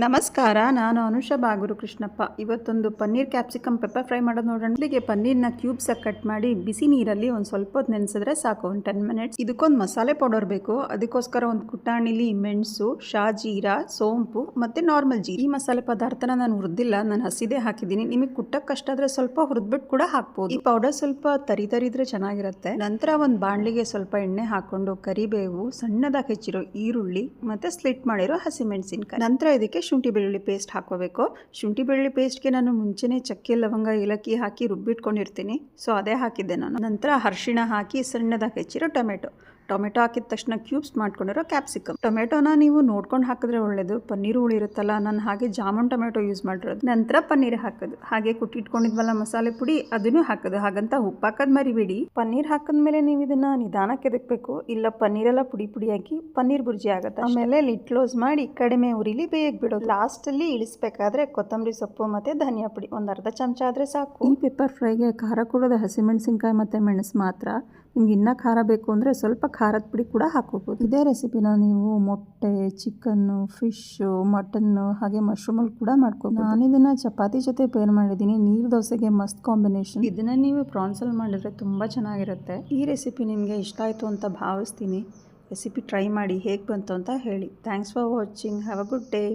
ನಮಸ್ಕಾರ, ನಾನು ಅನುಷಾ ಬಾಗೂರು ಕೃಷ್ಣಪ್ಪ. ಇವತ್ತೊಂದು ಪನ್ನೀರ್ ಕ್ಯಾಪ್ಸಿಕಮ್ ಪೆಪ್ಪರ್ ಫ್ರೈ ಮಾಡೋದು ನೋಡೋಣ. ಮೊದಲಿಗೆ ಪನ್ನೀರ್ನ ಕ್ಯೂಬ್ಸ್ ಕಟ್ ಮಾಡಿ ಬಿಸಿ ನೀರಲ್ಲಿ ಒಂದು ಸ್ವಲ್ಪ ಹೊತ್ತು ನೆನೆಸಿದ್ರೆ ಸಾಕು, ಒಂದು 10 ಮಿನಿಟ್ಸ್. ಇದಕ್ಕೊಂದು ಮಸಾಲೆ ಪೌಡರ್ ಬೇಕು. ಅದಕ್ಕೋಸ್ಕರ ಒಂದು ಕುಟಾಣಿಲಿ ಮೆಣಸು, ಶಾಜೀರಾ, ಸೋಂಪು ಮತ್ತೆ ನಾರ್ಮಲ್ ಜೀರಿಗೆ. ಈ ಮಸಾಲೆ ಪದಾರ್ಥನ ನಾನು ಹುರಿದಿಲ್ಲ, ನಾನು ಹಸಿದೇ ಹಾಕಿದ್ದೀನಿ. ನಿಮಗೆ ಕುಟ್ಟಕ್ಕೆ ಕಷ್ಟ ಆದ್ರೆ ಸ್ವಲ್ಪ ಹುರಿದ್ಬಿಟ್ಟು ಕೂಡ ಹಾಕ್ಬೋದು. ಈ ಪೌಡರ್ ಸ್ವಲ್ಪ ತರಿ ಇದ್ರೆ ಚೆನ್ನಾಗಿರುತ್ತೆ. ನಂತರ ಒಂದು ಬಾಣಲಿಗೆ ಸ್ವಲ್ಪ ಎಣ್ಣೆ ಹಾಕೊಂಡು ಕರಿಬೇವು, ಸಣ್ಣದಾಗಿ ಹೆಚ್ಚಿರೋ ಈರುಳ್ಳಿ ಮತ್ತೆ ಸ್ಲಿಟ್ ಮಾಡಿರೋ ಹಸಿಮೆಣಸಿನಕಾಯಿ, ನಂತರ ಇದಕ್ಕೆ ಶುಂಠಿ ಬೆಳ್ಳುಳ್ಳಿ ಪೇಸ್ಟ್ ಹಾಕೋಬೇಕು. ಶುಂಠಿ ಬೆಳ್ಳುಳ್ಳಿ ಪೇಸ್ಟ್ಗೆ ನಾನು ಮುಂಚೆನೇ ಚಕ್ಕೆ ಲವಂಗ ಏಲಕ್ಕಿ ಹಾಕಿ ರುಬ್ಬಿಟ್ಕೊಂಡಿರ್ತೀನಿ, ಸೊ ಅದೇ ಹಾಕಿದ್ದೆ ನಾನು. ನಂತರ ಅರಿಶಿಣ ಹಾಕಿ ಸಣ್ಣದಾಗಿ ಹೆಚ್ಚಿರೋ ಟೊಮೆಟೊ ಹಾಕಿದ ತಕ್ಷಣ ಕ್ಯೂಬ್ಸ್ ಮಾಡ್ಕೊಂಡಿರೋ ಕ್ಯಾಪ್ಸಿಕಮ್. ಟೊಮೆಟೊನ ನೀವು ನೋಡ್ಕೊಂಡು ಹಾಕಿದ್ರೆ ಒಳ್ಳೇದು, ಪನ್ನೀರು ಉಳಿರುತ್ತಲ್ಲ. ನಾನು ಹಾಗೆ ಜಾಮೂನ್ ಟೊಮೆಟೊ ಯೂಸ್ ಮಾಡಿರೋದು. ನಂತರ ಪನ್ನೀರ್ ಹಾಕೋದು, ಹಾಗೆ ಕುಟ್ಟಿಟ್ಕೊಂಡಿದ್ವಲ್ಲ ಮಸಾಲೆ ಪುಡಿ ಅದನ್ನು ಹಾಕೋದು. ಹಾಗಂತ ಉಪ್ಪು ಹಾಕೋದು ಮರಿಬೇಡಿ. ಪನ್ನೀರ್ ಹಾಕಿದ್ಮೇಲೆ ನೀವು ಇದನ್ನ ನಿಧಾನಕ್ಕೆ ಎದಕ್ಬೇಕು, ಇಲ್ಲ ಪನ್ನೀರೆಲ್ಲ ಪುಡಿ ಪುಡಿಯಾಗಿ ಪನ್ನೀರ್ ಬುರ್ಜಿ ಆಗುತ್ತೆ. ಆಮೇಲೆ ಲಿಡ್ ಕ್ಲೋಸ್ ಮಾಡಿ ಕಡಿಮೆ ಉರಿಲಿ ಬೇಗ ಬಿಡೋದು. ಲಾಸ್ಟಲ್ಲಿ ಇಳಿಸ್ಬೇಕಾದ್ರೆ ಕೊತ್ತಂಬರಿ ಸೊಪ್ಪು ಮತ್ತೆ ಧನಿಯಾ ಪುಡಿ ಒಂದು ಅರ್ಧ ಚಮಚ ಆದರೆ ಸಾಕು. ಈ ಪೆಪ್ಪರ್ ಫ್ರೈಗೆ ಖಾರ ಕೊಡೋದು ಹಸಿಮೆಣಸಿನ್ಕಾಯಿ ಮತ್ತೆ ಮೆಣಸು ಮಾತ್ರ. ನಿಮ್ಗೆ ಇನ್ನೂ ಖಾರ ಬೇಕು ಅಂದರೆ ಸ್ವಲ್ಪ ಖಾರದ ಪುಡಿ ಕೂಡ ಹಾಕೋಬೋದು. ಇದೇ ರೆಸಿಪಿನ ನೀವು ಮೊಟ್ಟೆ, ಚಿಕನ್ನು, ಫಿಶ್ಶು, ಮಟನ್ನು ಹಾಗೆ ಮಶ್ರೂಮಲ್ಲಿ ಕೂಡ ಮಾಡ್ಕೋಬೋದು. ನಾನು ಇದನ್ನು ಚಪಾತಿ ಜೊತೆ ಪೇರ್ ಮಾಡಿದ್ದೀನಿ. ನೀರು ದೋಸೆಗೆ ಮಸ್ತ್ ಕಾಂಬಿನೇಷನ್. ಇದನ್ನು ನೀವು ಪ್ರಾನ್ಸಲ್ಲಿ ಮಾಡಿದ್ರೆ ತುಂಬ ಚೆನ್ನಾಗಿರುತ್ತೆ. ಈ ರೆಸಿಪಿ ನಿಮಗೆ ಇಷ್ಟ ಆಯಿತು ಅಂತ ಭಾವಿಸ್ತೀನಿ. ರೆಸಿಪಿ ಟ್ರೈ ಮಾಡಿ ಹೇಗೆ ಬಂತು ಅಂತ ಹೇಳಿ. Thanks for watching. Have a good day.